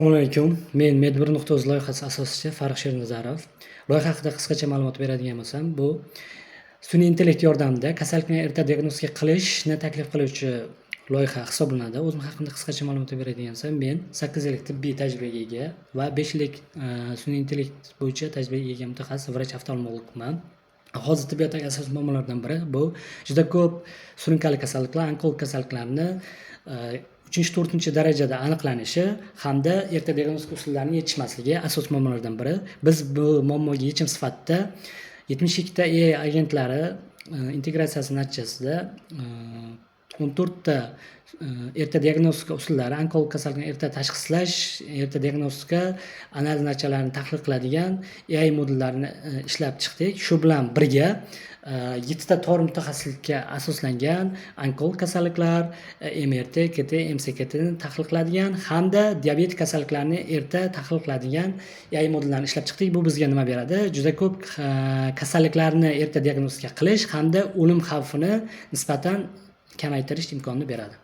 Assalomu alaykum. Men Med1.uz loyihasi asoschisi Farruh Shernazarov. Loyiha haqida qisqacha ma'lumot beradigan bo'lsam, bu sun'iy intellekt yordamida kasallikni erta diagnostika qilishni taklif qiluvchi loyiha hisoblanadi. O'zim haqimda qisqacha ma'lumot beradigan bo'lsam, men 8 yillik tibbiy tajribaga ega va 5 yillik sun'iy intellekt bo'yicha tajribaga ega mutaxassis vrach-oftalmologman. Hozir tibbiyotdagi asosiy muammolardan biri bu juda ko'p surunkali kasalliklar, onkologik kasalliklarni 3-4 darajada aniqlanishi hamda erta diagnostika usullarini yetishmasligi asosiy muammolardan biri. Biz bu muammoga yechim sifatida 72 ta AI agentlari integratsiyasi natijasida 14 ta erta diagnostika usullari, onkologik kasallikni erta tashxislash, erta diagnostika analiz natijalarini tahlil qiladigan AI modullarini ishlab chiqdik. Shu bilan birga 7 ta tor mutaxassislikka asoslangan onkologik kasalliklar, MRT, KT, MCKT ni tahlil qiladigan hamda diabetik kasalliklarni erta tahlil qiladigan AI modullarni ishlab chiqdik. Bu bizga nima beradi? Juda ko'p kasalliklarni erta diagnostika qilish hamda o'lim xavfini nisbatan kamaytirish imkonini beradi.